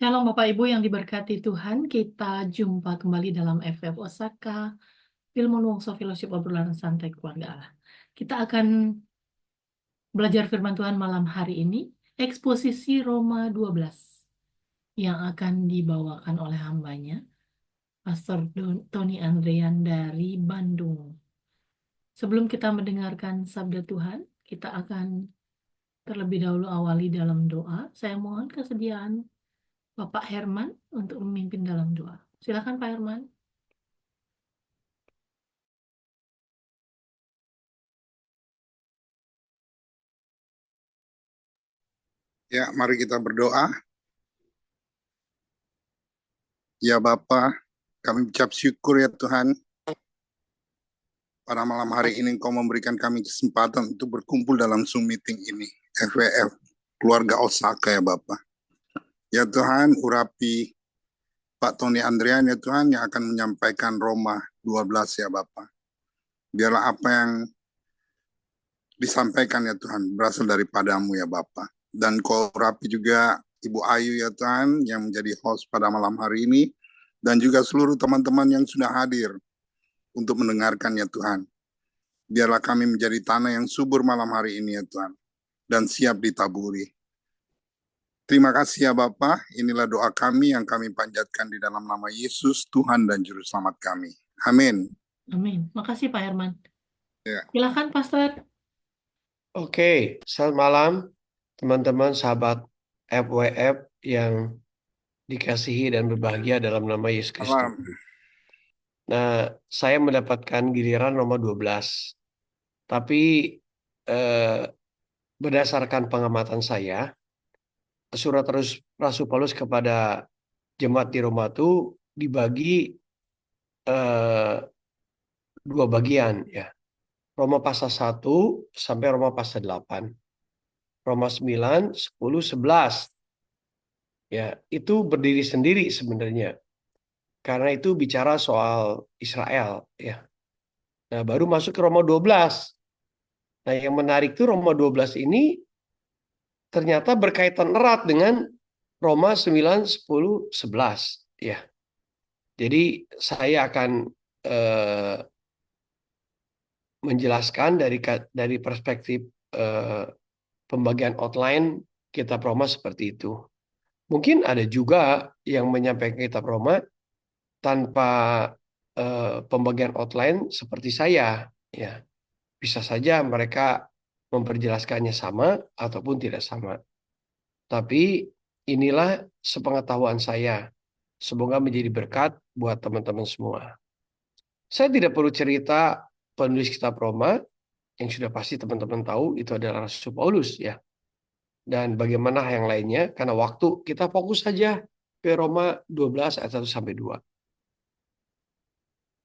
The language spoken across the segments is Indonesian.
Shalom Bapak Ibu yang diberkati Tuhan, kita jumpa kembali dalam FF Osaka, Ilmu Wongso Fellowship Obrolan Santai Keluarga Allah. Kita akan belajar firman Tuhan malam hari ini, eksposisi Roma 12, yang akan dibawakan oleh hambanya, Pastor Tony Andrean dari Bandung. Sebelum kita mendengarkan sabda Tuhan, kita akan terlebih dahulu awali dalam doa. Saya mohon kesediaan Bapak Herman untuk memimpin dalam doa. Silakan Pak Herman. Ya, mari kita berdoa. Ya Bapa, kami ucap syukur ya Tuhan. Pada malam hari ini Engkau memberikan kami kesempatan untuk berkumpul dalam Zoom meeting ini. FWF, keluarga Osaka ya Bapa. Ya Tuhan, urapi Pak Tony Andrean ya Tuhan yang akan menyampaikan Roma 12 ya Bapa. Biarlah apa yang disampaikan ya Tuhan berasal daripadamu ya Bapa. Dan Kau urapi juga Ibu Ayu ya Tuhan yang menjadi host pada malam hari ini. Dan juga seluruh teman-teman yang sudah hadir untuk mendengarkan ya Tuhan. Biarlah kami menjadi tanah yang subur malam hari ini ya Tuhan. Dan siap ditaburi. Terima kasih ya Bapa. Inilah doa kami yang kami panjatkan di dalam nama Yesus, Tuhan dan Juru Selamat kami. Amin. Amin. Makasih Pak Herman. Ya. Silakan Pastor. Oke, selamat malam teman-teman sahabat FWF yang dikasihi dan berbahagia dalam nama Yesus Kristus. Salam. Nah, saya mendapatkan giliran nomor 12. Tapi berdasarkan pengamatan saya, surat Rasul Paulus kepada jemaat di Roma itu dibagi dua bagian ya. Roma pasal 1 sampai Roma pasal 8. Roma 9, 10, 11. Ya, itu berdiri sendiri sebenarnya. Karena itu bicara soal Israel ya. Nah, baru masuk ke Roma 12. Nah, yang menarik tuh Roma 12 ini ternyata berkaitan erat dengan Roma 9, 10, 11 ya. Jadi saya akan menjelaskan dari perspektif pembagian outline kitab Roma seperti itu. Mungkin ada juga yang menyampaikan kitab Roma tanpa pembagian outline seperti saya ya. Bisa saja mereka memperjelaskannya sama ataupun tidak sama. Tapi inilah sepengetahuan saya. Semoga menjadi berkat buat teman-teman semua. Saya tidak perlu cerita penulis kitab Roma yang sudah pasti teman-teman tahu itu adalah Rasul Paulus ya. Dan bagaimana yang lainnya karena waktu kita fokus saja ke Roma 12 ayat 1 sampai 2.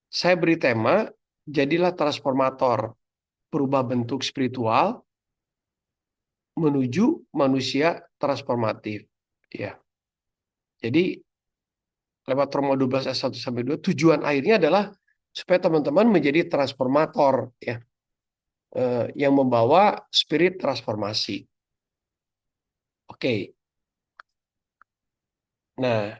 Saya beri tema jadilah transformator, berubah bentuk spiritual menuju manusia transformatif ya. Jadi lewat Roma 12 ayat 1 sampai 2 tujuan akhirnya adalah supaya teman-teman menjadi transformator ya. Yang membawa spirit transformasi. Oke. Nah,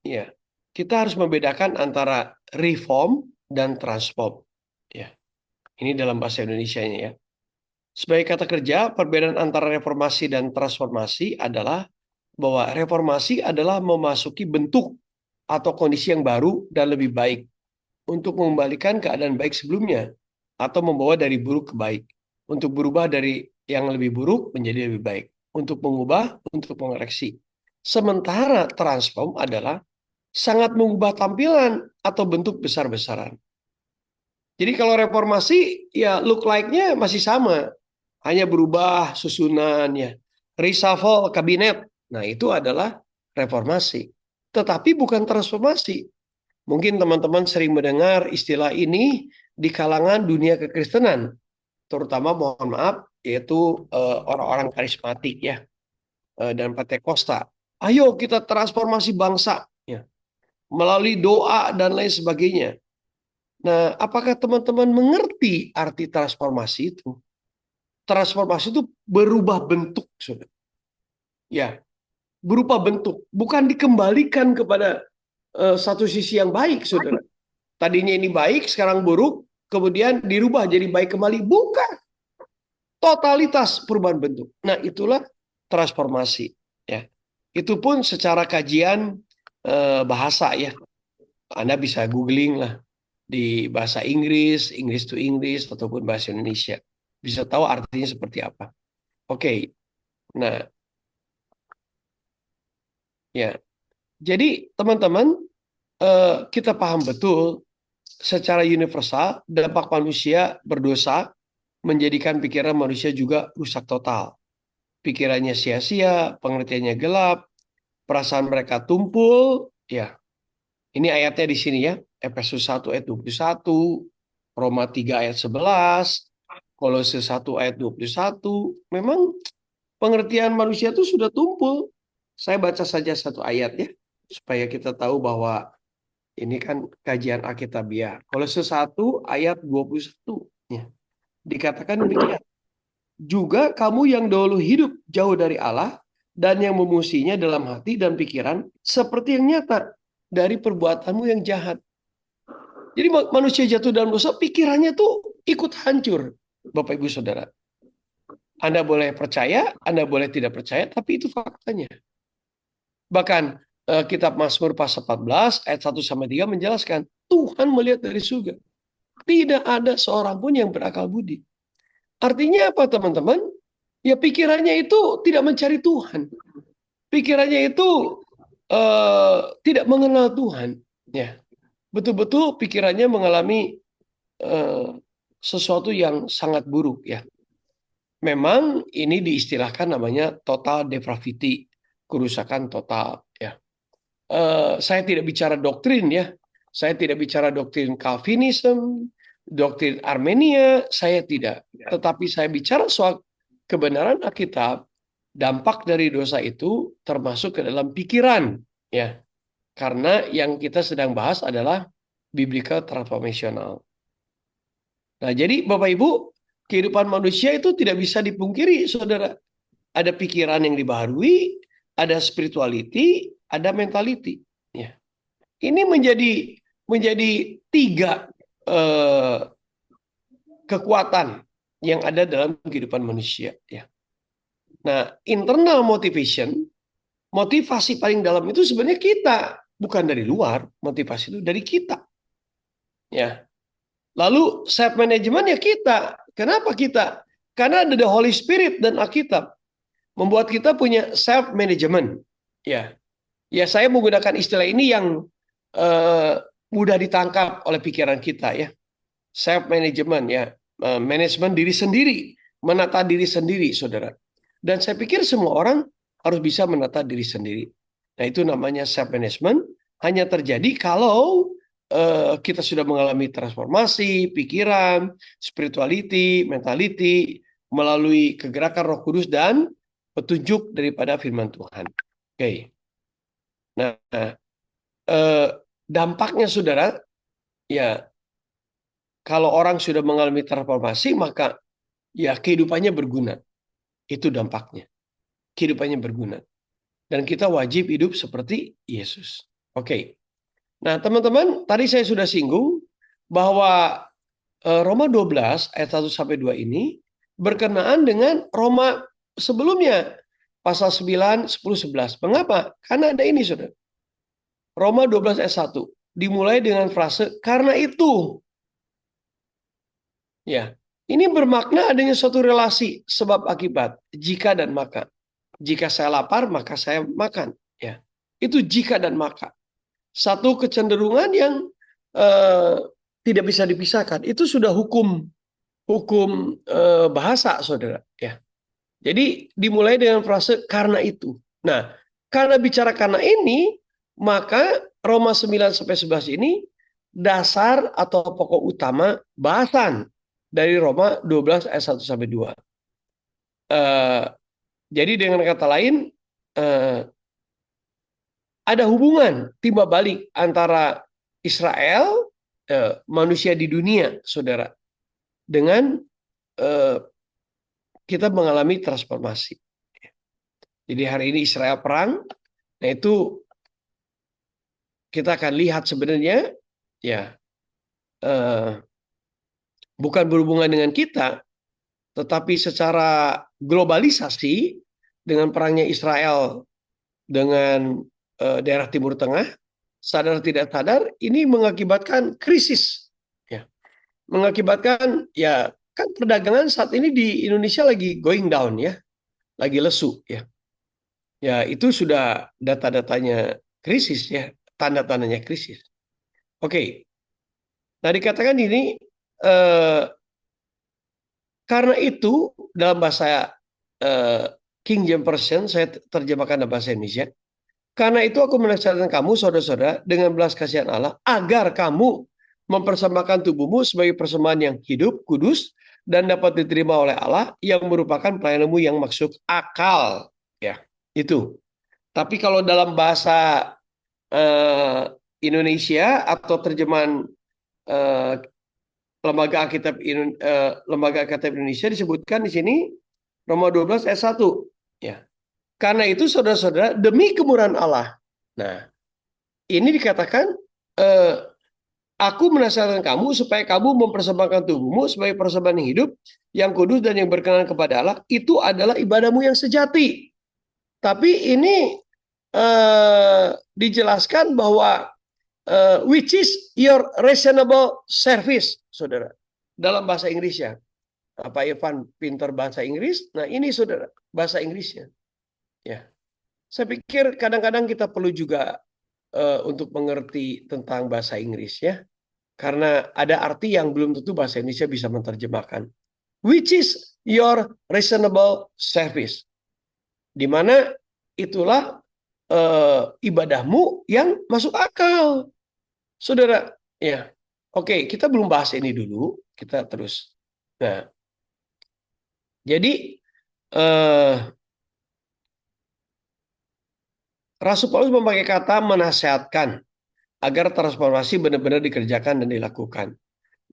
ya. Kita harus membedakan antara reform dan transform ya. Ini dalam bahasa Indonesianya ya. Sebagai kata kerja, perbedaan antara reformasi dan transformasi adalah bahwa reformasi adalah memasuki bentuk atau kondisi yang baru dan lebih baik untuk mengembalikan keadaan baik sebelumnya atau membawa dari buruk ke baik. Untuk berubah dari yang lebih buruk menjadi lebih baik. Untuk mengubah, untuk mengoreksi. Sementara transform adalah sangat mengubah tampilan atau bentuk besar-besaran. Jadi kalau reformasi ya look like-nya masih sama. Hanya berubah susunannya. Reshuffle kabinet. Nah itu adalah reformasi. Tetapi bukan transformasi. Mungkin teman-teman sering mendengar istilah ini di kalangan dunia kekristenan. Terutama mohon maaf yaitu orang-orang karismatik ya. Dan Pentakosta. Ayo kita transformasi bangsa. Ya. Melalui doa dan lain sebagainya. Nah, apakah teman-teman mengerti arti transformasi itu? Transformasi itu berubah bentuk, saudara. Ya, berupa bentuk, bukan dikembalikan kepada satu sisi yang baik, saudara. Tadinya ini baik, sekarang buruk, kemudian dirubah jadi baik kembali. Bukan. Totalitas perubahan bentuk. Nah, itulah transformasi. Ya. Itu pun secara kajian bahasa ya. Anda bisa googling lah di bahasa Inggris, English to English, ataupun bahasa Indonesia. Bisa tahu artinya seperti apa. Oke. Nah, ya. Jadi teman-teman, kita paham betul secara universal dampak manusia berdosa menjadikan pikiran manusia juga rusak total. Pikirannya sia-sia, pengertiannya gelap, perasaan mereka tumpul, ya. Ini ayatnya di sini ya, Efesus 1 ayat 21, Roma 3 ayat 11, Kolose 1 ayat 21. Memang pengertian manusia itu sudah tumpul. Saya baca saja satu ayat ya, supaya kita tahu bahwa ini kan kajian Alkitabiah. Kolose 1 ayat 21. Ya. Dikatakan demikian. Juga kamu yang dahulu hidup jauh dari Allah dan yang memusinya dalam hati dan pikiran seperti yang nyata dari perbuatanmu yang jahat. Jadi manusia jatuh dalam dosa, pikirannya tuh ikut hancur, Bapak Ibu Saudara. Anda boleh percaya, Anda boleh tidak percaya, tapi itu faktanya. Bahkan kitab Mazmur pasal 14 ayat 1-3 menjelaskan, Tuhan melihat dari surga. Tidak ada seorang pun yang berakal budi. Artinya apa teman-teman? Ya pikirannya itu tidak mencari Tuhan. Pikirannya itu tidak mengenal Tuhan. Ya, betul-betul pikirannya mengalami sesuatu yang sangat buruk. Ya, memang ini diistilahkan namanya total depravity, kerusakan total. Ya, saya tidak bicara doktrin ya. Saya tidak bicara doktrin Calvinism, doktrin Armenia, saya tidak. Tetapi saya bicara soal kebenaran Alkitab, dampak dari dosa itu termasuk ke dalam pikiran, ya. Karena yang kita sedang bahas adalah biblical transformational. Nah, jadi Bapak Ibu, kehidupan manusia itu tidak bisa dipungkiri, Saudara. Ada pikiran yang dibaharui, ada spirituality, ada mentality, ya. Ini menjadi tiga kekuatan yang ada dalam kehidupan manusia. Ya. Nah, internal motivation, motivasi paling dalam itu sebenarnya kita, bukan dari luar. Motivasi itu dari kita. Ya. Lalu self management ya kita. Kenapa kita? Karena ada the Holy Spirit dan Alkitab membuat kita punya self management. Ya, ya saya menggunakan istilah ini yang mudah ditangkap oleh pikiran kita ya. Self management ya, manajemen diri sendiri, menata diri sendiri, Saudara. Dan saya pikir semua orang harus bisa menata diri sendiri. Nah, itu namanya self management, hanya terjadi kalau kita sudah mengalami transformasi pikiran, spirituality, mentality melalui kegerakan Roh Kudus dan petunjuk daripada firman Tuhan. Oke. Nah, dampaknya Saudara, ya kalau orang sudah mengalami transformasi maka ya kehidupannya berguna. Itu dampaknya. Kehidupannya berguna. Dan kita wajib hidup seperti Yesus. Oke. Nah, teman-teman, tadi saya sudah singgung bahwa Roma 12 ayat 1-2 ini berkenaan dengan Roma sebelumnya. Pasal 9, 10, 11. Mengapa? Karena ada ini, Saudara. Roma 12 ayat 1. Dimulai dengan frase, karena itu. Ya, ini bermakna adanya suatu relasi sebab akibat, jika dan maka. Jika saya lapar, maka saya makan. Ya, itu jika dan maka. Satu kecenderungan yang tidak bisa dipisahkan. Itu sudah hukum bahasa, Saudara. Ya, jadi dimulai dengan frase karena itu. Nah, karena bicara karena ini, maka Roma 9-11 ini dasar atau pokok utama bahasan dari Roma 12 ayat 1-2. Jadi dengan kata lain, ada hubungan timbal balik antara Israel, manusia di dunia, Saudara, dengan kita mengalami transformasi. Jadi hari ini Israel perang. Nah itu kita akan lihat sebenarnya ya bukan berhubungan dengan kita, tetapi secara globalisasi dengan perangnya Israel dengan daerah Timur Tengah, sadar tidak sadar ini mengakibatkan krisis, ya, mengakibatkan ya kan perdagangan saat ini di Indonesia lagi going down ya, lagi lesu ya, ya itu sudah data-datanya krisis ya, tanda-tandanya krisis. Oke, nah dikatakan ini karena itu dalam bahasa King James Version saya terjemahkan dalam bahasa Indonesia. Karena itu aku menasihatkan kamu saudara-saudara dengan belas kasihan Allah agar kamu mempersembahkan tubuhmu sebagai persembahan yang hidup, kudus dan dapat diterima oleh Allah yang merupakan pelayananmu yang maksud akal. Ya, itu. Tapi kalau dalam bahasa Indonesia atau terjemahan Lembaga Alkitab Indonesia disebutkan di sini Roma 12 ayat 1. Ya. Karena itu saudara-saudara demi kemurahan Allah. Nah, ini dikatakan aku menasihatkan kamu supaya kamu mempersembahkan tubuhmu sebagai persembahan yang hidup, yang kudus dan yang berkenan kepada Allah. Itu adalah ibadahmu yang sejati. Tapi ini dijelaskan bahwa which is your reasonable service, saudara. Dalam bahasa Inggrisnya. Pak Irfan pintar bahasa Inggris. Nah ini saudara, bahasa Inggrisnya. Ya, saya pikir kadang-kadang kita perlu juga untuk mengerti tentang bahasa Inggris ya. Karena ada arti yang belum tentu bahasa Indonesia bisa menerjemahkan. Which is your reasonable service. Di mana itulah ibadahmu yang masuk akal. Saudara, ya. Oke, kita belum bahas ini dulu, kita terus. Nah, jadi Rasul Paulus memakai kata menasihatkan agar transformasi benar-benar dikerjakan dan dilakukan.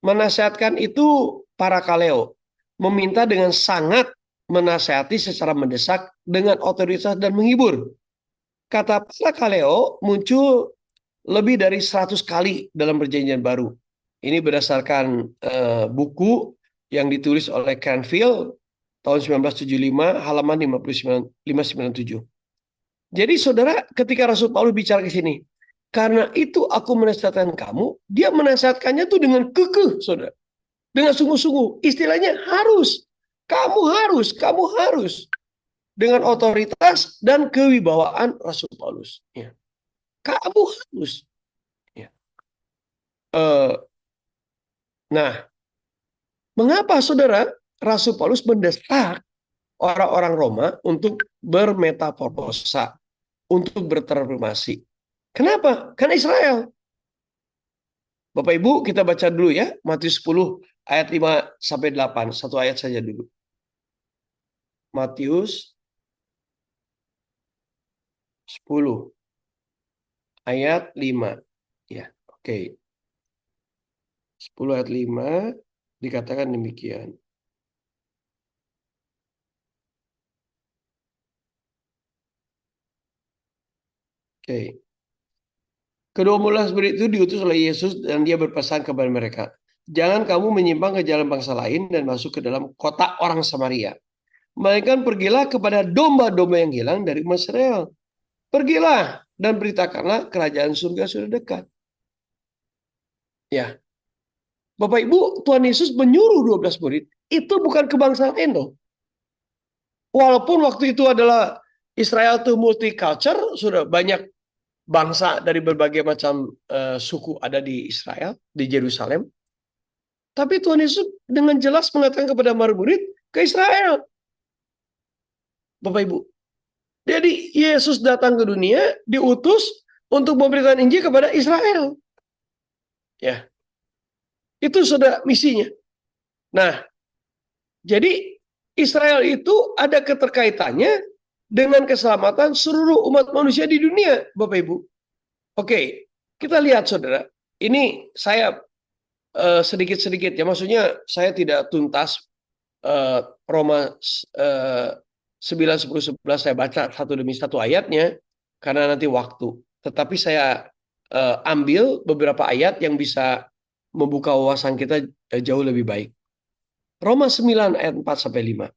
Menasihatkan itu parakaleo, meminta dengan sangat, menasihati secara mendesak dengan otoritas dan menghibur. Kata parakaleo muncul lebih dari 100 kali dalam Perjanjian Baru. Ini berdasarkan buku yang ditulis oleh Cranfield tahun 1975 halaman 597. Jadi saudara, ketika Rasul Paulus bicara ke sini, karena itu aku menasihatkan kamu, dia menasihatkannya tuh dengan kekeh, saudara. Dengan sungguh-sungguh. Istilahnya harus. Kamu harus. Dengan otoritas dan kewibawaan Rasul Paulus. Ya. Kamu harus. Ya. Nah, mengapa saudara Rasul Paulus mendesak orang-orang Roma untuk bermetaformosa, untuk bertransformasi? Kenapa? Karena Israel. Bapak Ibu, kita baca dulu ya, Matius 10 ayat 5 sampai 8, satu ayat saja dulu. Matius 10 ayat 5. Ya, oke. 10 ayat 5 dikatakan demikian. Oke. Kedua murid itu diutus oleh Yesus dan dia berpesan kepada mereka, jangan kamu menyimpang ke jalan bangsa lain dan masuk ke dalam kota orang Samaria. Melainkan pergilah kepada domba-domba yang hilang dari umat Israel. Pergilah dan beritakanlah kerajaan surga sudah dekat. Ya. Bapak Ibu, Tuhan Yesus menyuruh 12 murid, itu bukan kebangsaan Indo. Walaupun waktu itu adalah Israel itu multicultural, sudah banyak bangsa dari berbagai macam suku ada di Israel, di Yerusalem. Tapi Tuhan Yesus dengan jelas mengatakan kepada murid ke Israel. Bapak Ibu. Jadi Yesus datang ke dunia, diutus untuk memberitakan Injil kepada Israel. Ya. Itu sudah misinya. Nah, jadi Israel itu ada keterkaitannya dengan keselamatan seluruh umat manusia di dunia, Bapak Ibu. Oke, kita lihat saudara. Ini saya sedikit-sedikit ya, maksudnya saya tidak tuntas Roma 11 9, 10, 11 saya baca satu demi satu ayatnya karena nanti waktu. Tetapi saya ambil beberapa ayat yang bisa membuka wawasan kita jauh lebih baik. Roma 9 ayat 4-5.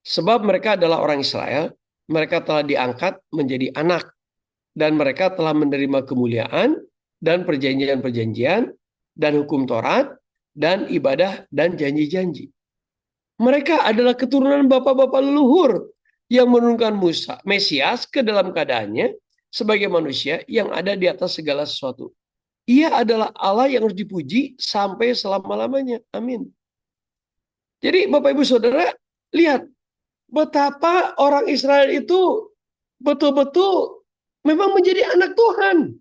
Sebab mereka adalah orang Israel, mereka telah diangkat menjadi anak, dan mereka telah menerima kemuliaan dan perjanjian-perjanjian dan hukum Taurat dan ibadah dan janji-janji. Mereka adalah keturunan bapak-bapak leluhur yang menurunkan Mesias ke dalam keadaannya sebagai manusia yang ada di atas segala sesuatu. Ia adalah Allah yang harus dipuji sampai selama-lamanya. Amin. Jadi Bapak Ibu Saudara, lihat betapa orang Israel itu betul-betul memang menjadi anak Tuhan.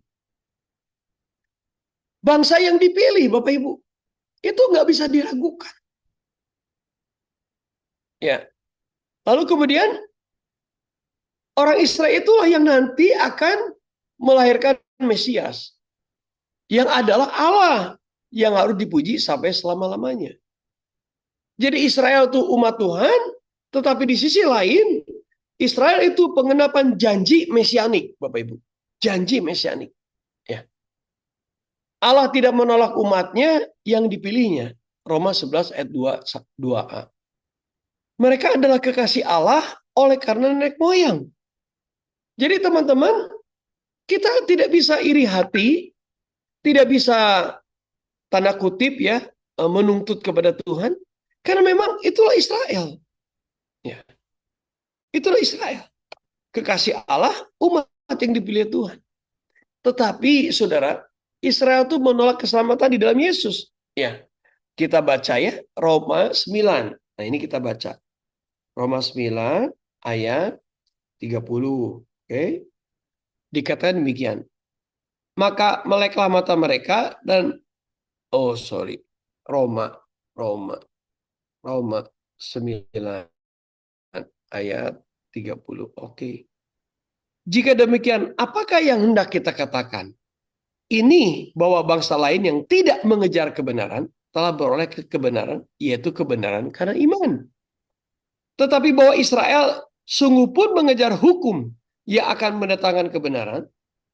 Bangsa yang dipilih, Bapak Ibu. Itu nggak bisa diragukan. Ya. Lalu kemudian orang Israel itulah yang nanti akan melahirkan Mesias. Yang adalah Allah yang harus dipuji sampai selama-lamanya. Jadi Israel itu umat Tuhan, tetapi di sisi lain Israel itu pengenapan janji mesianik, Bapak Ibu. Janji mesianik. Ya. Allah tidak menolak umatnya yang dipilihnya. Roma 11 ayat 2a. Mereka adalah kekasih Allah oleh karena nenek moyang. Jadi teman-teman, kita tidak bisa iri hati, tidak bisa tanda kutip ya, menuntut kepada Tuhan, karena memang itulah Israel. Ya. Itulah Israel. Kekasih Allah, umat yang dipilih Tuhan. Tetapi saudara, Israel itu menolak keselamatan di dalam Yesus. Ya. Kita baca ya, Roma 9. Nah, ini kita baca. Roma 9 ayat 30. Oke. Dikatakan demikian. Maka meleklah mata mereka dan Roma 9 ayat 30. Oke. Jika demikian, apakah yang hendak kita katakan? Ini bahwa bangsa lain yang tidak mengejar kebenaran telah beroleh kebenaran, yaitu kebenaran karena iman. Tetapi bahwa Israel sungguh pun mengejar hukum yang akan mendatangkan kebenaran,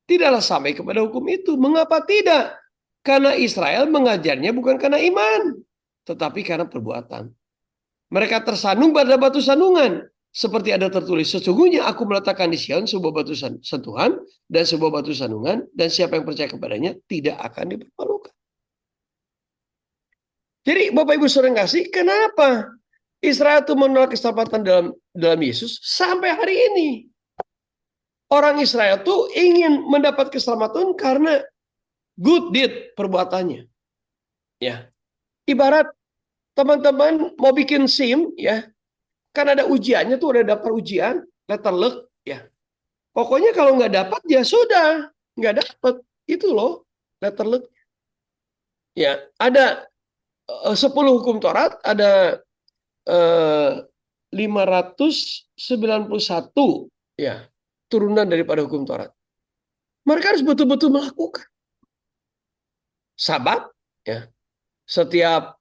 tidaklah sampai kepada hukum itu. Mengapa tidak? Karena Israel mengajarnya bukan karena iman, tetapi karena perbuatan. Mereka tersandung pada batu sandungan. Seperti ada tertulis, sesungguhnya aku meletakkan di Sion sebuah batu sentuhan dan sebuah batu sandungan, dan siapa yang percaya kepadanya tidak akan dipermalukan. Jadi Bapak Ibu Saudara kasih, kenapa Israel itu menolak keselamatan dalam Yesus sampai hari ini? Orang Israel itu ingin mendapat keselamatan karena good deed perbuatannya. Ya. Ibarat teman-teman mau bikin SIM ya, kan ada ujiannya tuh, udah dapat ujian, letter luck ya. Pokoknya kalau nggak dapat ya sudah, nggak dapat. Itu loh letter luck. Ya, ada 10 hukum Taurat, ada 591 ya turunan daripada hukum Taurat. Mereka harus betul-betul melakukan. Sabat ya. Setiap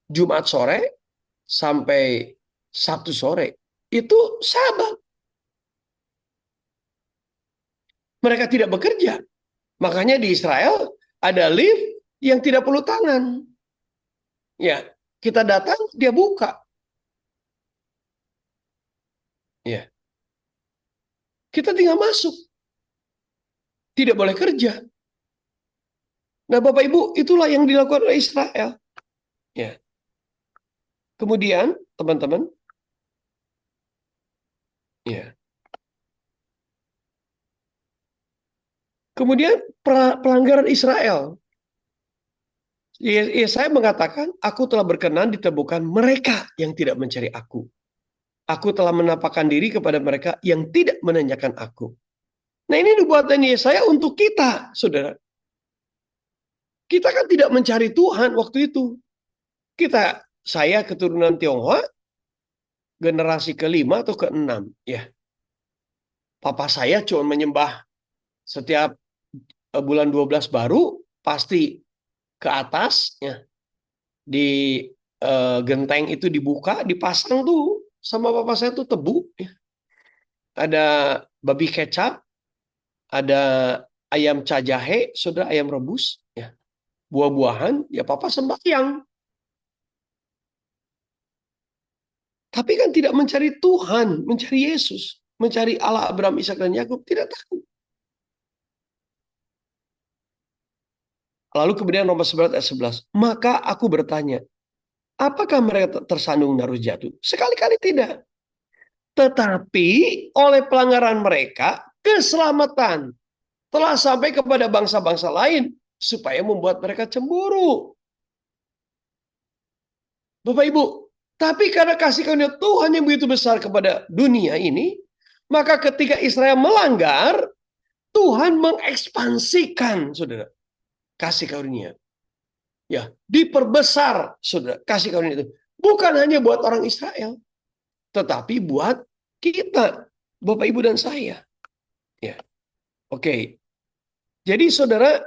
Jumat sore sampai Sabtu sore itu sabat. Mereka tidak bekerja. Makanya di Israel ada lift yang tidak perlu tangan. Ya, kita datang dia buka. Ya. Kita tinggal masuk. Tidak boleh kerja. Nah, Bapak Ibu, itulah yang dilakukan oleh Israel. Ya. Kemudian, teman-teman, ya. Kemudian pelanggaran Israel. Saya mengatakan, aku telah berkenan ditemukan mereka yang tidak mencari aku. Aku telah menampakkan diri kepada mereka yang tidak menanyakan aku. Nah, ini nubuatan Yesaya untuk kita, saudara. Kita kan tidak mencari Tuhan waktu itu. Saya keturunan Tionghoa, generasi ke-5 atau ke-6. Ya. Papa saya cuma menyembah setiap bulan 12 baru, pasti ke atas, ya, di genteng itu dibuka, dipasang tuh sama bapak saya tuh tebu, ya. Ada babi kecap, ada ayam cajahe, saudara, ayam rebus, ya. Buah-buahan, ya papa sembahyang. Tapi kan tidak mencari Tuhan, mencari Yesus, mencari Allah Abraham, Ishak dan Yakub, tidak tahu. Lalu kemudian Roma 11 ayat 11. Maka aku bertanya, apakah mereka tersandung naruh jatuh? Sekali-kali tidak. Tetapi oleh pelanggaran mereka, keselamatan telah sampai kepada bangsa-bangsa lain supaya membuat mereka cemburu. Bapak Ibu, tapi karena kasih karunia Tuhan yang begitu besar kepada dunia ini, maka ketika Israel melanggar, Tuhan mengekspansikan, saudara, kasih karunia. Ya, diperbesar, saudara, kasih karunia itu. Bukan hanya buat orang Israel, tetapi buat kita, Bapak Ibu dan saya. Ya, oke. Jadi saudara,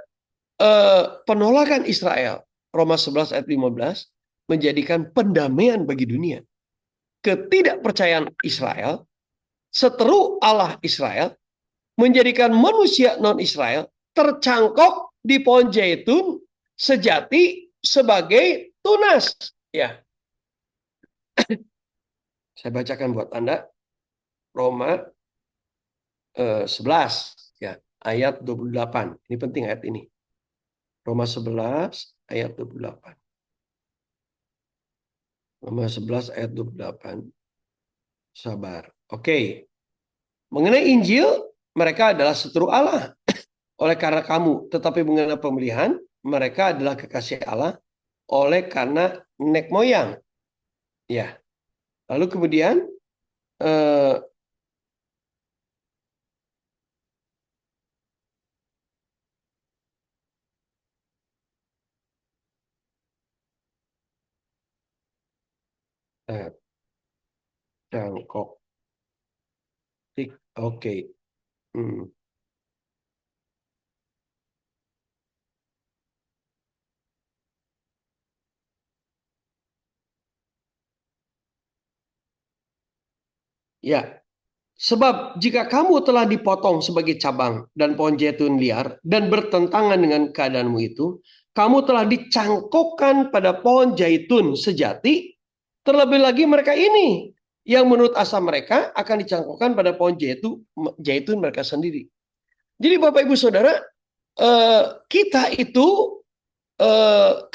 penolakan Israel, Roma 11 ayat 15, menjadikan pendamaian bagi dunia. Ketidakpercayaan Israel, seteru Allah Israel, menjadikan manusia non-Israel tercangkok di pohon zaitun sejati sebagai tunas. Ya, saya bacakan buat Anda Roma 11 ya, ayat 28. Ini penting ayat ini. Roma 11 ayat 28. Roma 11 ayat 28. Sabar. Oke. Mengenai Injil, mereka adalah seteru Allah. Oleh karena kamu, tetapi mengenai pemilihan, mereka adalah kekasih Allah oleh karena nenek moyang. Ya. Lalu kemudian cangkok. Oke. Ya, sebab jika kamu telah dipotong sebagai cabang dan pohon zaitun liar dan bertentangan dengan keadaanmu itu, kamu telah dicangkokkan pada pohon zaitun sejati. Terlebih lagi mereka ini yang menurut asa mereka akan dicangkokkan pada pohon zaitun mereka sendiri. Jadi Bapak Ibu Saudara, kita itu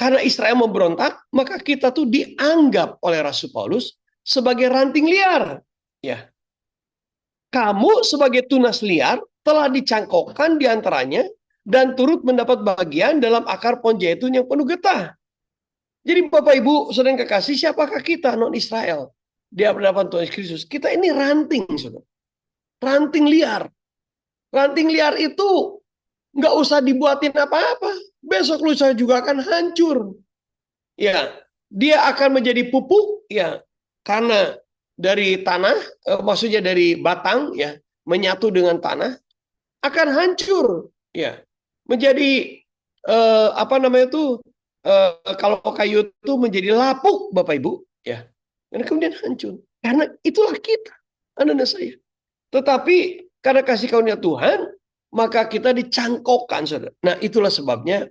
karena Israel memberontak, maka kita tuh dianggap oleh Rasul Paulus sebagai ranting liar. Ya, kamu sebagai tunas liar telah dicangkokkan diantaranya dan turut mendapat bagian dalam akar pohon zaitun yang penuh getah. Jadi Bapak Ibu Saudara yang kekasih, siapakah kita non-Israel di hadapan Tuhan Yesus Kristus? Kita ini ranting, saudara. Ranting liar. Ranting liar itu nggak usah dibuatin apa-apa. Besok lusa juga akan hancur. Ya, dia akan menjadi pupuk, ya, karena dari tanah, maksudnya dari batang, ya, menyatu dengan tanah, akan hancur, ya, menjadi apa namanya itu, kalau kayu itu menjadi lapuk, Bapak Ibu, ya, dan kemudian hancur. Karena itulah kita, Anda dan saya. Tetapi karena kasih karunia Tuhan, maka kita dicangkokkan, saudara. Nah, itulah sebabnya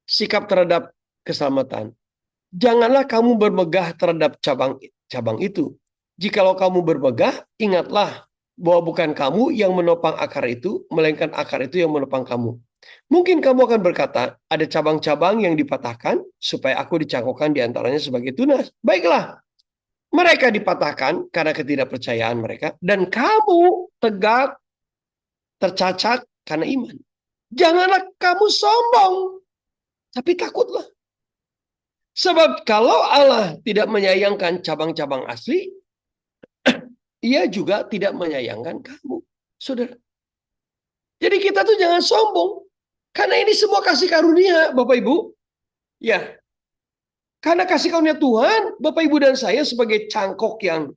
sikap terhadap keselamatan. Janganlah kamu bermegah terhadap cabang itu. Jikalau kamu bermegah, ingatlah bahwa bukan kamu yang menopang akar itu, melainkan akar itu yang menopang kamu. Mungkin kamu akan berkata, ada cabang-cabang yang dipatahkan supaya aku dicangkokkan di antaranya sebagai tunas. Baiklah, mereka dipatahkan karena ketidakpercayaan mereka, dan kamu tegak tercacat karena iman. Janganlah kamu sombong, tapi takutlah. Sebab kalau Allah tidak menyayangkan cabang-cabang asli, Ia juga tidak menyayangkan kamu, saudara. Jadi kita tuh jangan sombong. Karena ini semua kasih karunia, Bapak Ibu. Ya, karena kasih karunia Tuhan, Bapak Ibu dan saya sebagai cangkok yang,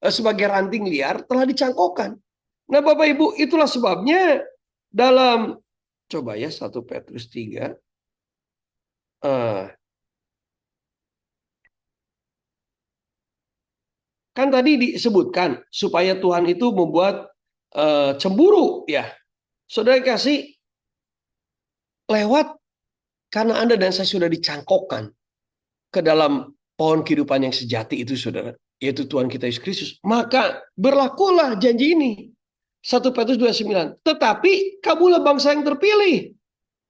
sebagai ranting liar, telah dicangkokkan. Nah Bapak Ibu, itulah sebabnya dalam, coba ya 1 Petrus 3, Kan tadi disebutkan supaya Tuhan itu membuat cemburu ya. Saudara kasih lewat karena Anda dan saya sudah dicangkokkan ke dalam pohon kehidupan yang sejati itu saudara, yaitu Tuhan kita Yesus Kristus. Maka berlakulah janji ini. 1 Petrus 2:9. Tetapi kamulah bangsa yang terpilih,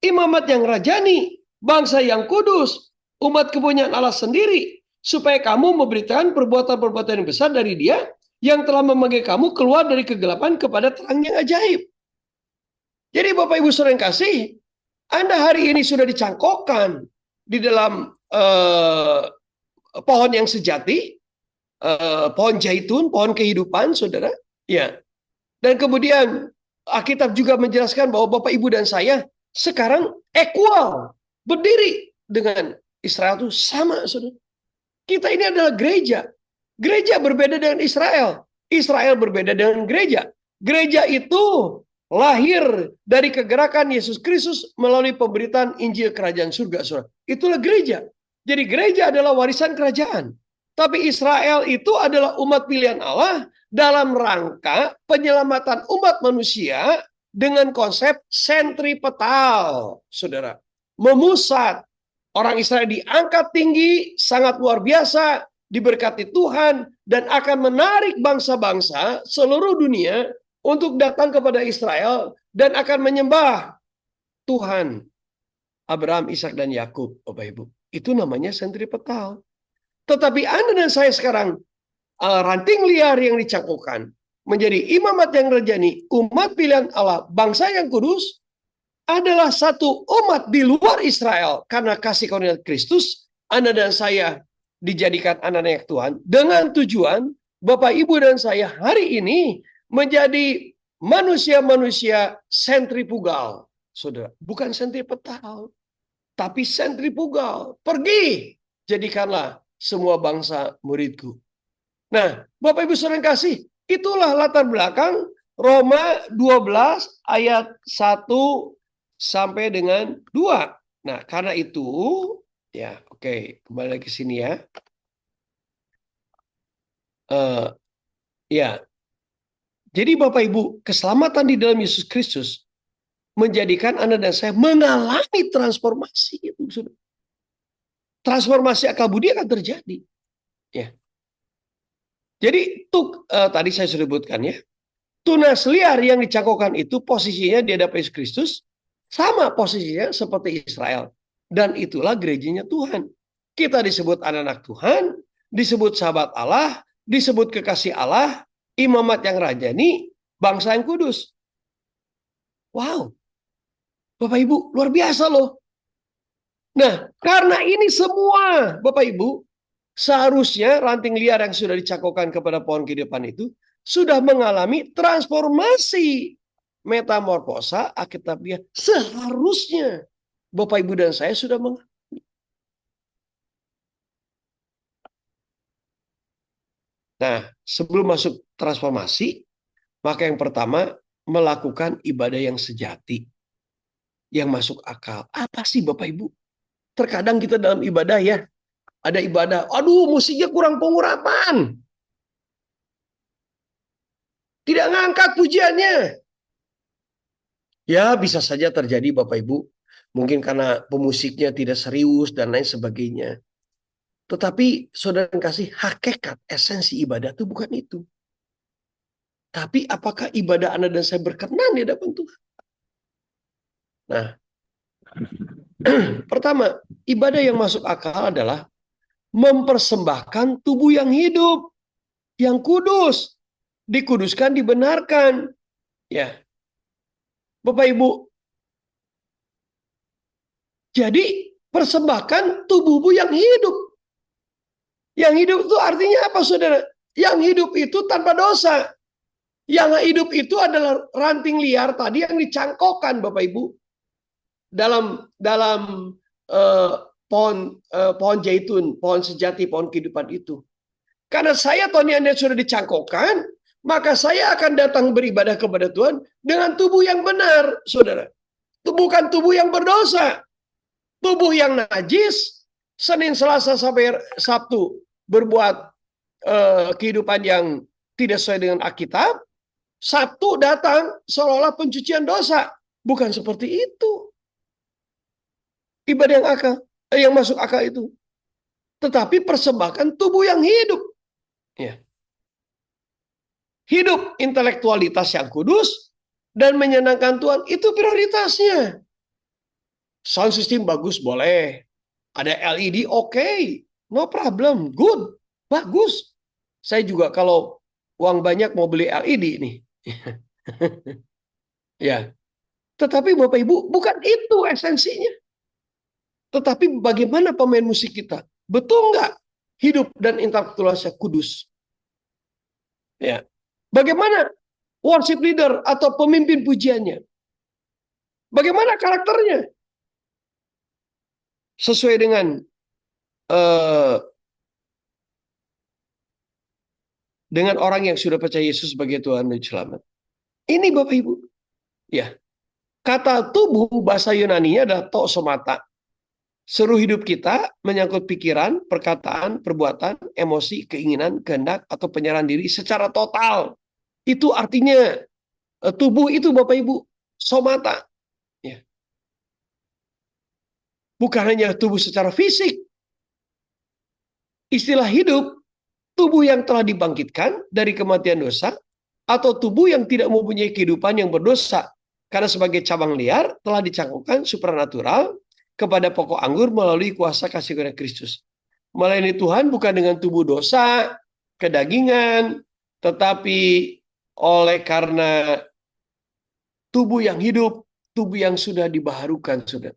imamat yang rajani, bangsa yang kudus, umat kepunyaan Allah sendiri, supaya kamu memberitakan perbuatan-perbuatan yang besar dari Dia yang telah memanggil kamu keluar dari kegelapan kepada terang yang ajaib. Jadi Bapak Ibu Saudara yang kasih, Anda hari ini sudah dicangkokkan di dalam pohon yang sejati, pohon zaitun, pohon kehidupan, saudara. Ya. Dan kemudian Alkitab juga menjelaskan bahwa Bapak Ibu dan saya sekarang equal, berdiri dengan Israel itu sama, saudara. Kita ini adalah gereja. Gereja berbeda dengan Israel. Israel berbeda dengan gereja. Gereja itu lahir dari kegerakan Yesus Kristus melalui pemberitaan Injil Kerajaan Surga, saudara. Itulah gereja. Jadi gereja adalah warisan kerajaan. Tapi Israel itu adalah umat pilihan Allah dalam rangka penyelamatan umat manusia dengan konsep sentripetal, saudara. Memusat. Orang Israel diangkat tinggi, sangat luar biasa, diberkati Tuhan, dan akan menarik bangsa-bangsa seluruh dunia untuk datang kepada Israel dan akan menyembah Tuhan Abraham, Ishak, dan Yakub, Bapak Ibu. Itu namanya sentripetal. Tetapi Anda dan saya sekarang ranting liar yang dicangkokkan menjadi imamat yang rajani, umat pilihan Allah, bangsa yang kudus, adalah satu umat di luar Israel. Karena kasih karunia Kristus, Anda dan saya dijadikan anak-anak Tuhan dengan tujuan Bapak, Ibu, dan saya hari ini menjadi manusia-manusia sentrifugal, saudara. Bukan sentripetal, tapi sentrifugal. Pergi, jadikanlah semua bangsa muridku. Nah, Bapak Ibu saudara kasih, itulah latar belakang Roma 12 ayat 1 sampai dengan 2. Nah, karena itu, ya, oke, kembali lagi ke sini ya. Ya, jadi Bapak Ibu, keselamatan di dalam Yesus Kristus menjadikan Anda dan saya mengalami transformasi. Transformasi akal budi akan terjadi. Ya. Jadi tadi saya sudah sebutkan ya, tunas liar yang dicangkokkan itu posisinya di hadapan Yesus Kristus sama posisinya seperti Israel, dan itulah gerejanya Tuhan. Kita disebut anak-anak Tuhan, disebut sahabat Allah, disebut kekasih Allah, imamat yang rajani, bangsa yang kudus. Wow, Bapak Ibu luar biasa loh. Nah, karena ini semua Bapak Ibu, seharusnya ranting liar yang sudah dicangkokkan kepada pohon kehidupan itu sudah mengalami transformasi metamorfosa Alkitabiah. Seharusnya Bapak Ibu dan saya sudah mengalami. Nah, sebelum masuk transformasi, maka yang pertama melakukan ibadah yang sejati, yang masuk akal. Apa sih Bapak Ibu? Terkadang kita dalam ibadah ya, ada ibadah, aduh musiknya kurang pengurapan. Tidak ngangkat pujiannya. Ya bisa saja terjadi Bapak Ibu. Mungkin karena pemusiknya tidak serius dan lain sebagainya. Tetapi saudara kasih, hakikat esensi ibadah itu bukan itu. Tapi apakah ibadah Anda dan saya berkenan di hadapan Tuhan? Nah, pertama, ibadah yang masuk akal adalah mempersembahkan tubuh yang hidup, yang kudus, dikuduskan, dibenarkan. Ya, Bapak Ibu. Jadi persembahkan tubuhmu yang hidup. Yang hidup itu artinya apa, saudara? Yang hidup itu tanpa dosa. Yang hidup itu adalah ranting liar tadi yang dicangkokkan, Bapak Ibu, dalam pohon zaitun, pohon sejati, pohon kehidupan itu. Karena saya, Tony, Anda sudah dicangkokkan, maka saya akan datang beribadah kepada Tuhan dengan tubuh yang benar, saudara. Bukan tubuh yang berdosa. Tubuh yang najis, Senin, Selasa, sampai Sabtu berbuat kehidupan yang tidak sesuai dengan Alkitab, Sabtu datang seolah-olah pencucian dosa. Bukan seperti itu. Ibadah yang masuk akal itu. Tetapi persembahkan tubuh yang hidup. Ya. Hidup intelektualitas yang kudus dan menyenangkan Tuhan, itu prioritasnya. Sound system bagus, boleh. Ada LED, oke. No problem, good, bagus. Saya juga kalau uang banyak mau beli LED nih. Ya. Tetapi Bapak Ibu, bukan itu esensinya. Tetapi bagaimana pemain musik kita? Betul nggak hidup dan intelektualitasnya kudus? Ya. Bagaimana worship leader atau pemimpin pujiannya? Bagaimana karakternya? Sesuai dengan orang yang sudah percaya Yesus sebagai Tuhan dan Selamat. Ini Bapak Ibu. Ya. Kata tubuh bahasa Yunaninya adalah toksomata. Seluruh hidup kita menyangkut pikiran, perkataan, perbuatan, emosi, keinginan, kehendak, atau penyerahan diri secara total. Itu artinya tubuh itu Bapak Ibu, somata. Ya. Bukan hanya tubuh secara fisik. Istilah hidup, tubuh yang telah dibangkitkan dari kematian dosa, atau tubuh yang tidak mempunyai kehidupan yang berdosa. Karena sebagai cabang liar telah dicangkokkan supranatural kepada pokok anggur melalui kuasa kasih karunia Kristus. Melayani Tuhan bukan dengan tubuh dosa, kedagingan, tetapi oleh karena tubuh yang hidup, tubuh yang sudah dibaharukan, sudah.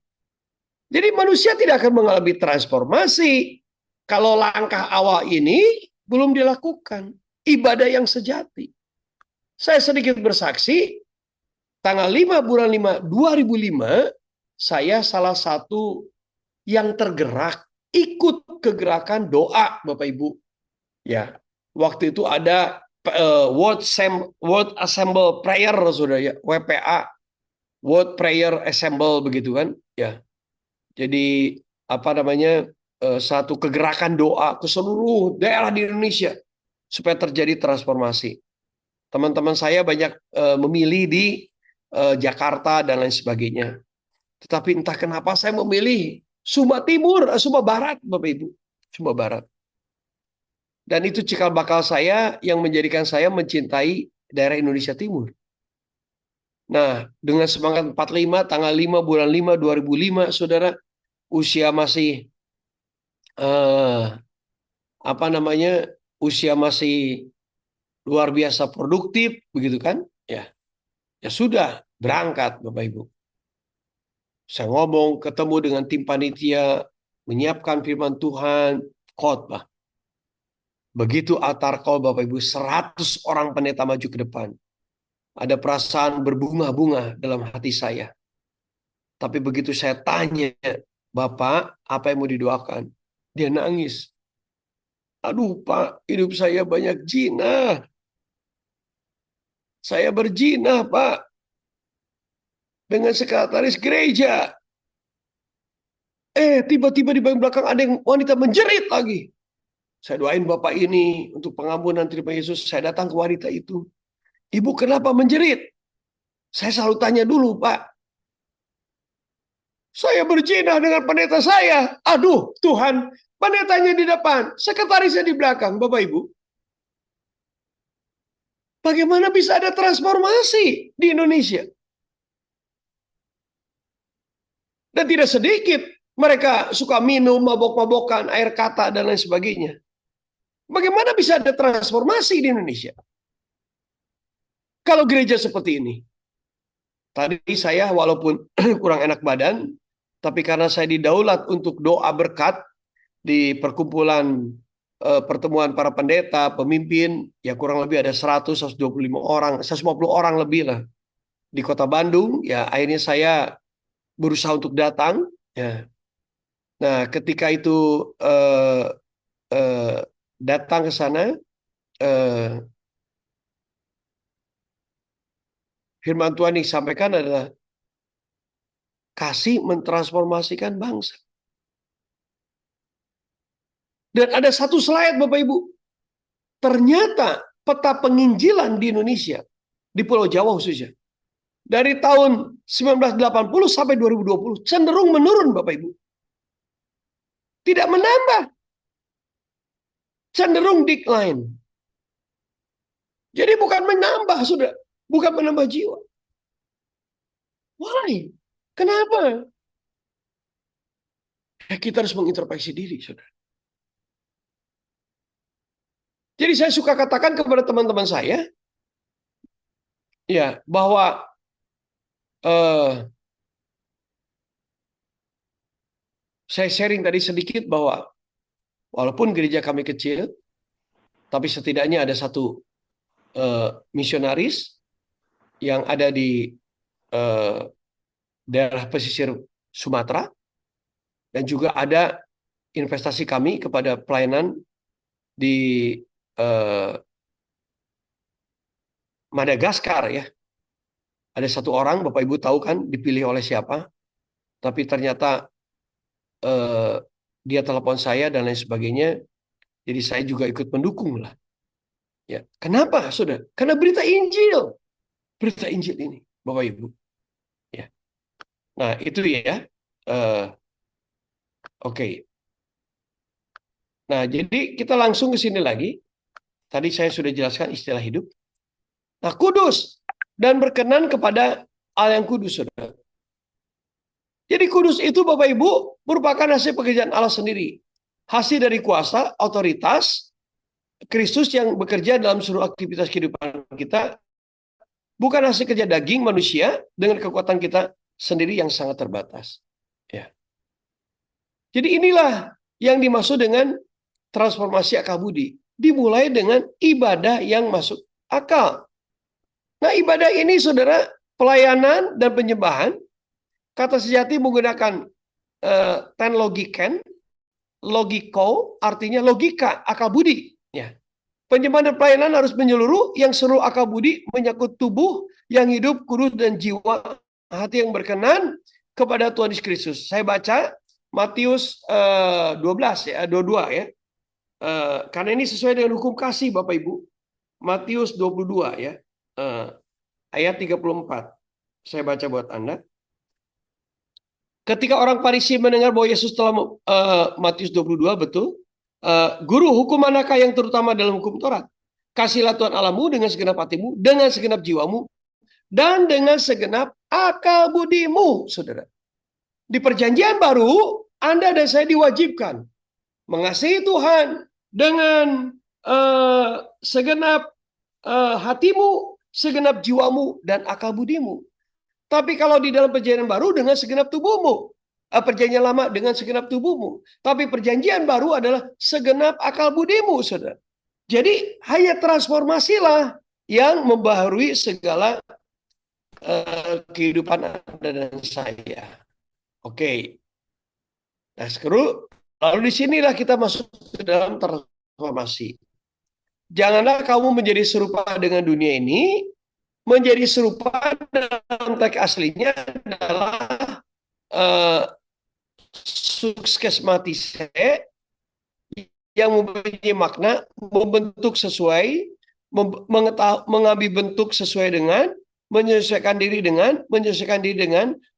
Jadi manusia tidak akan mengalami transformasi kalau langkah awal ini belum dilakukan. Ibadah yang sejati. Saya sedikit bersaksi, tanggal 5 bulan 5 2005, saya salah satu yang tergerak ikut kegerakan doa, Bapak Ibu. Ya, waktu itu ada World Assemble Prayer, Saudara ya, WPA, World Prayer Assemble begitu kan? Ya. Jadi apa namanya? Satu kegerakan doa ke seluruh daerah di Indonesia supaya terjadi transformasi. Teman-teman saya banyak memilih di Jakarta dan lain sebagainya. Tetapi entah kenapa saya memilih Sumba Timur, Sumba Barat, Bapak Ibu. Sumba Barat. Dan itu cikal bakal saya yang menjadikan saya mencintai daerah Indonesia Timur. Nah, dengan semangat 45, tanggal 5 bulan 5 2005, Saudara, usia masih usia masih luar biasa produktif, begitu kan? Ya, ya sudah berangkat, Bapak Ibu. Saya ngomong, ketemu dengan tim panitia, menyiapkan firman Tuhan, khotbah. Begitu altar call Bapak Ibu, 100 orang pendeta maju ke depan. Ada perasaan berbunga-bunga dalam hati saya. Tapi begitu saya tanya, Bapak, apa yang mau didoakan? Dia nangis. Aduh Pak, hidup saya banyak zina. Saya berzina Pak. Dengan sekretaris gereja. Tiba-tiba di bagian belakang ada yang wanita menjerit lagi. Saya doain Bapak ini untuk pengampunan terima Yesus. Saya datang ke wanita itu. Ibu kenapa menjerit? Saya selalu tanya dulu, Pak. Saya berzina dengan pendeta saya. Aduh, Tuhan, pendetanya di depan, sekretarisnya di belakang, Bapak Ibu. Bagaimana bisa ada transformasi di Indonesia? Dan tidak sedikit mereka suka minum, mabok-mabokan, air kata, dan lain sebagainya. Bagaimana bisa ada transformasi di Indonesia? Kalau gereja seperti ini. Tadi saya walaupun kurang enak badan, tapi karena saya didaulat untuk doa berkat di perkumpulan pertemuan para pendeta, pemimpin, ya kurang lebih ada 125 orang, 150 orang lebih lah di Kota Bandung. Ya akhirnya saya berusaha untuk datang. Ya. Nah ketika itu datang ke sana, firman Tuhan yang disampaikan adalah kasih mentransformasikan bangsa. Dan ada satu slide Bapak Ibu. ternyata peta penginjilan di Indonesia, di Pulau Jawa khususnya, dari tahun 1980 sampai 2020 cenderung menurun, Bapak Ibu. Tidak menambah, cenderung decline. Jadi bukan menambah, sudah, bukan menambah jiwa. Why? Kenapa? Kita harus mengintrospeksi diri, saudara. Jadi saya suka katakan kepada teman-teman saya, ya, bahwa saya sharing tadi sedikit bahwa walaupun gereja kami kecil, tapi setidaknya ada satu misionaris yang ada di daerah pesisir Sumatera, dan juga ada investasi kami kepada pelayanan di Madagaskar, ya. Ada satu orang, Bapak Ibu tahu kan, dipilih oleh siapa, tapi ternyata dia telepon saya dan lain sebagainya, jadi saya juga ikut mendukung lah. Ya, kenapa, saudara? Karena berita Injil ini, Bapak Ibu. Ya, nah itu ya. Oke. Nah, jadi kita langsung ke sini lagi. Tadi saya sudah jelaskan istilah hidup. Nah, kudus dan berkenan kepada Allah yang kudus, saudara. Jadi kudus itu, Bapak Ibu, merupakan hasil pekerjaan Allah sendiri. Hasil dari kuasa, otoritas Kristus yang bekerja dalam seluruh aktivitas kehidupan kita. Bukan hasil kerja daging manusia dengan kekuatan kita sendiri yang sangat terbatas. Ya. Jadi inilah yang dimaksud dengan transformasi akal budi. Dimulai dengan ibadah yang masuk akal. Nah, ibadah ini, saudara, pelayanan dan penyembahan, kata sejati menggunakan ten logiken, logiko, artinya logika, akal budi. Ya. Penyembahan dan pelayanan harus menyeluruh, yang seluruh akal budi menyangkut tubuh yang hidup, kudus, dan jiwa, hati yang berkenan kepada Tuhan Yesus Kristus. Saya baca Matius 12 ya, 22 ya. Karena ini sesuai dengan hukum kasih, Bapak Ibu. Matius 22 ya. Ayat 34. Saya baca buat Anda. Ketika orang Farisi mendengar bahwa Yesus telah Matius 22 betul. Guru, hukum manakah yang terutama dalam hukum Taurat? Kasihlah Tuhan Allahmu dengan segenap hatimu, dengan segenap jiwamu, dan dengan segenap akal budimu, saudara. Di perjanjian baru, Anda dan saya diwajibkan mengasihi Tuhan dengan segenap hatimu, segenap jiwamu, dan akal budimu. Tapi kalau di dalam perjanjian baru dengan segenap tubuhmu. Perjanjian lama dengan segenap tubuhmu. Tapi perjanjian baru adalah segenap akal budimu, saudara. Jadi hanya transformasilah yang membaharui segala kehidupan Anda dan saya. Oke. Nah, lalu disinilah kita masuk ke dalam transformasi. Janganlah kamu menjadi serupa dengan dunia ini. Menjadi serupa dalam teks aslinya adalah suksesmatise, yang mempunyai makna membentuk sesuai, mengambil bentuk sesuai dengan, menyesuaikan diri dengan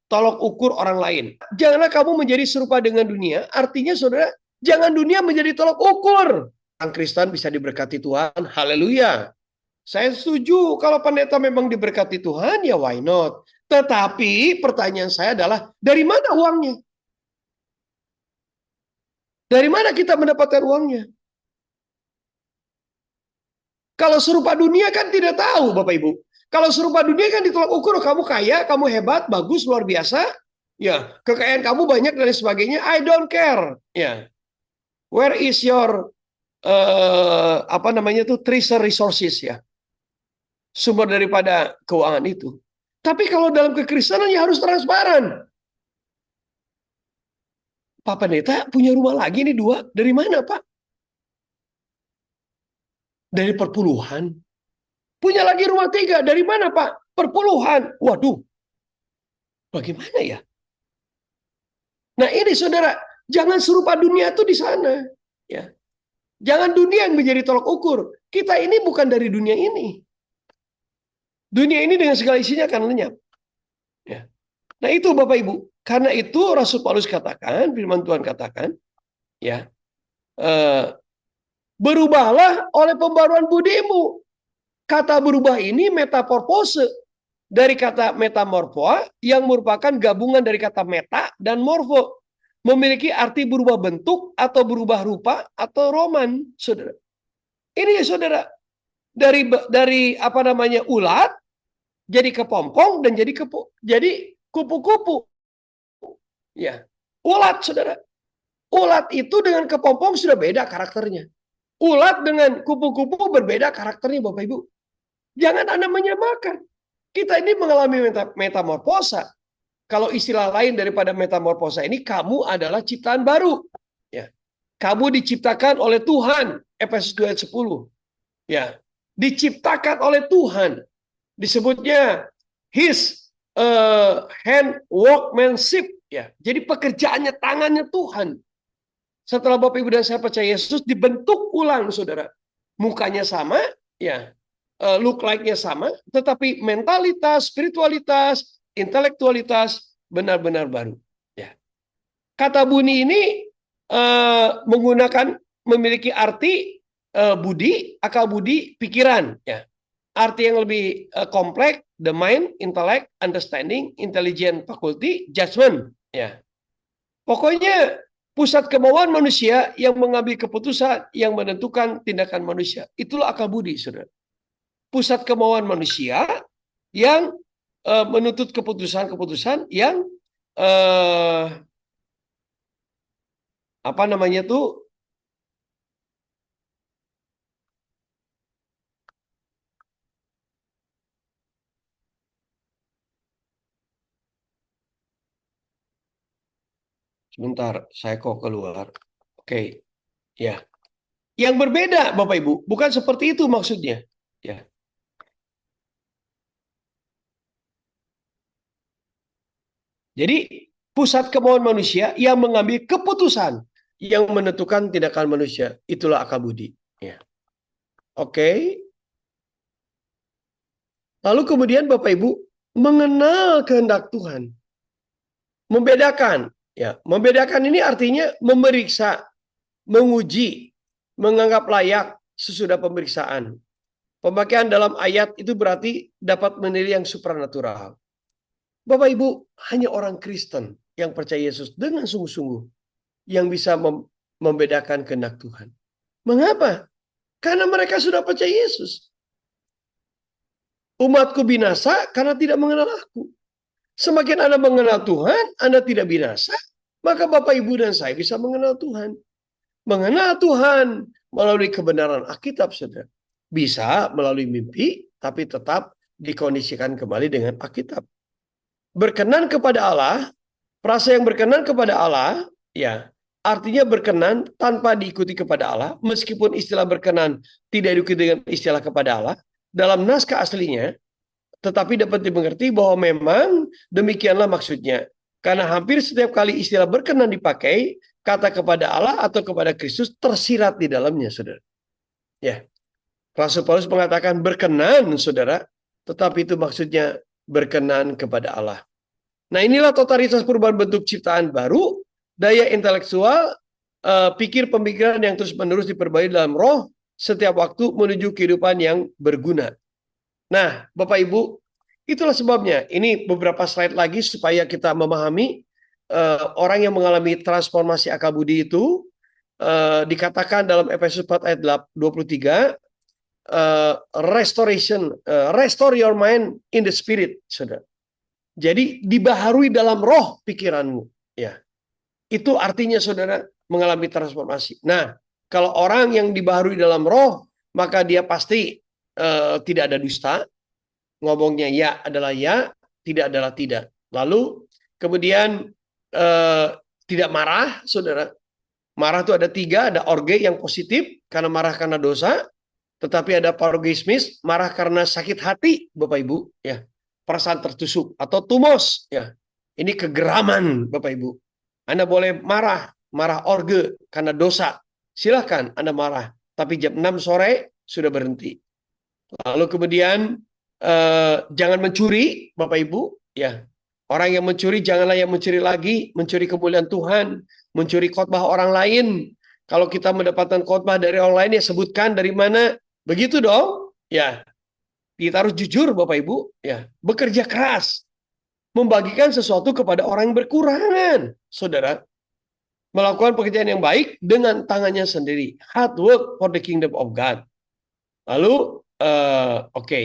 tolok ukur orang lain. Janganlah kamu menjadi serupa dengan dunia. Artinya, saudara, jangan dunia menjadi tolok ukur. Orang Kristen bisa diberkati Tuhan, haleluya. Saya setuju kalau pendeta memang diberkati Tuhan, ya why not? Tetapi pertanyaan saya adalah, dari mana uangnya? Dari mana kita mendapatkan uangnya? Kalau serupa dunia kan tidak tahu, Bapak Ibu. Kalau serupa dunia kan ditolak ukur, kamu kaya, kamu hebat, bagus, luar biasa. Ya, kekayaan kamu banyak dan sebagainya. I don't care. Ya, where is your treasure resources, ya? Sumber daripada keuangan itu. Tapi kalau dalam kekristenan ya harus transparan. Pak Pendeta punya rumah lagi nih 2. Dari mana, Pak? Dari perpuluhan. Punya lagi rumah 3. Dari mana, Pak? Perpuluhan. Waduh. Bagaimana ya? Nah ini, saudara, jangan serupa dunia itu di sana. Ya. Jangan dunia yang menjadi tolok ukur. Kita ini bukan dari dunia ini. Dunia ini dengan segala isinya akan lenyap. Ya. Nah itu Bapak Ibu. Karena itu Rasul Paulus katakan, firman Tuhan katakan, ya, berubahlah oleh pembaruan budimu. Kata berubah ini metamorfose dari kata metamorphoa yang merupakan gabungan dari kata meta dan morfo. Memiliki arti berubah bentuk atau berubah rupa atau roman, saudara. Ini ya saudara, dari apa namanya ulat jadi kepompong dan jadi kupu-kupu. Ya, ulat saudara. Ulat itu dengan kepompong sudah beda karakternya. Ulat dengan kupu-kupu berbeda karakternya Bapak Ibu. Jangan Anda menyamakan. Kita ini mengalami metamorfosa. Kalau istilah lain daripada metamorfosa ini, kamu adalah ciptaan baru. Ya. Kamu diciptakan oleh Tuhan. Efesus 2 ayat 10. Ya. Diciptakan oleh Tuhan. Disebutnya his hand workmanship. Ya. Jadi pekerjaannya tangannya Tuhan. Setelah Bapak Ibu dan saya percaya Yesus, dibentuk ulang saudara. Mukanya sama, ya. Look like-nya sama, tetapi mentalitas, spiritualitas, intelektualitas benar-benar baru. Ya. Kata budi ini memiliki arti budi, akal budi, pikiran. Ya. Arti yang lebih kompleks, the mind, intellect, understanding, intelligent faculty, judgment. Ya. Pokoknya pusat kemauan manusia yang mengambil keputusan yang menentukan tindakan manusia. Itulah akal budi, saudara. Pusat kemauan manusia yang menuntut keputusan-keputusan yang apa namanya tuh sebentar saya kok keluar. Oke. Ya. Yang berbeda Bapak Ibu, bukan seperti itu maksudnya. Ya. Jadi pusat kemauan manusia yang mengambil keputusan yang menentukan tindakan manusia. Itulah akal budi. Ya. Oke. Lalu kemudian Bapak Ibu mengenal kehendak Tuhan. Membedakan. Ya, membedakan ini artinya memeriksa, menguji, menganggap layak sesudah pemeriksaan. Pemakaian dalam ayat itu berarti dapat menilai yang supranatural. Bapak Ibu, hanya orang Kristen yang percaya Yesus dengan sungguh-sungguh yang bisa membedakan kehendak Tuhan. Mengapa? Karena mereka sudah percaya Yesus. Umatku binasa karena tidak mengenal aku. Semakin Anda mengenal Tuhan, Anda tidak binasa, maka Bapak Ibu dan saya bisa mengenal Tuhan. Mengenal Tuhan melalui kebenaran Alkitab, saudara. Bisa melalui mimpi, tapi tetap dikondisikan kembali dengan Alkitab. Berkenan kepada Allah, perasa yang berkenan kepada Allah, ya, artinya berkenan tanpa diikuti kepada Allah, meskipun istilah berkenan tidak diikuti dengan istilah kepada Allah, dalam naskah aslinya, tetapi dapat dimengerti bahwa memang demikianlah maksudnya. Karena hampir setiap kali istilah berkenan dipakai, kata kepada Allah atau kepada Kristus tersirat di dalamnya, saudara. Ya, Rasul Paulus mengatakan berkenan, saudara, tetapi itu maksudnya berkenan kepada Allah. Nah, inilah totalitas perubahan bentuk ciptaan baru, daya intelektual, pikir pemikiran yang terus-menerus diperbaiki dalam roh setiap waktu menuju kehidupan yang berguna. Nah, Bapak Ibu, itulah sebabnya. Ini beberapa slide lagi supaya kita memahami orang yang mengalami transformasi akal budi itu dikatakan dalam Efesus 4 ayat 23, restoration, restore your mind in the spirit, saudara. Jadi dibaharui dalam roh pikiranmu, ya. Itu artinya saudara mengalami transformasi. Nah, kalau orang yang dibaharui dalam roh, maka dia pasti tidak ada dusta. Ngomongnya ya adalah ya, tidak adalah tidak. Lalu kemudian tidak marah, saudara. Marah itu ada 3, ada orge yang positif karena marah karena dosa, tetapi ada parogismis, marah karena sakit hati, Bapak Ibu, ya. Perasaan tertusuk atau tumos, ya. Ini kegeraman, Bapak Ibu. Anda boleh marah orge karena dosa. Silahkan Anda marah. Tapi jam 6 sore sudah berhenti. Lalu kemudian jangan mencuri, Bapak Ibu, ya. Orang yang mencuri janganlah yang mencuri lagi, mencuri kemuliaan Tuhan, mencuri khotbah orang lain. Kalau kita mendapatkan khotbah dari orang lain ya sebutkan dari mana. Begitu dong. Ya, kita harus jujur Bapak Ibu, ya. Bekerja keras, membagikan sesuatu kepada orang yang berkurangan. Saudara, melakukan pekerjaan yang baik dengan tangannya sendiri. Hard work for the kingdom of God. Lalu, oke.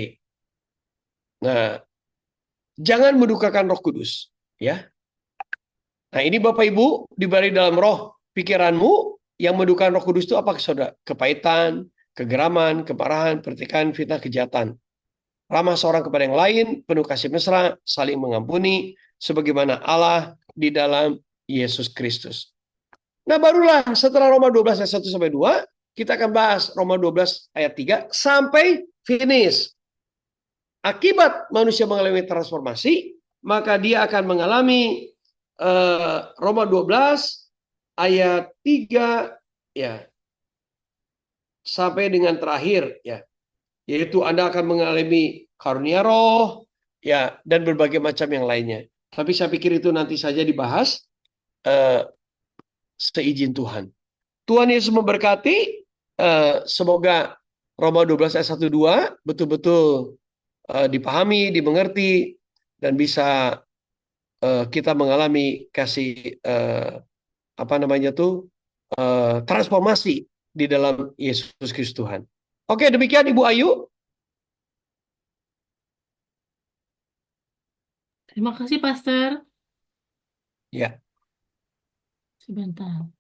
Nah, jangan mendukakan Roh Kudus, ya. Nah, ini Bapak Ibu dibalik dalam roh pikiranmu yang mendukakan Roh Kudus itu apa, Saudara? Kepahitan, kegeraman, kemarahan, pertikaian, fitnah, kejahatan. Ramah seorang kepada yang lain, penuh kasih mesra, saling mengampuni, sebagaimana Allah di dalam Yesus Kristus. Nah, barulah setelah Roma 12 ayat 1 sampai 2, kita akan bahas Roma 12 ayat 3 sampai finish. Akibat manusia mengalami transformasi, maka dia akan mengalami Roma 12 ayat 3 ya sampai dengan terakhir ya, yaitu Anda akan mengalami karunia roh ya dan berbagai macam yang lainnya. Tapi saya pikir itu nanti saja dibahas seizin Tuhan. Tuhan Yesus memberkati. Semoga Roma 12 ayat 1-2 betul-betul dipahami, dimengerti, dan bisa kita mengalami kasih transformasi di dalam Yesus Kristus Tuhan. Oke, demikian Ibu Ayu. Terima kasih, Pastor. Ya. Sebentar.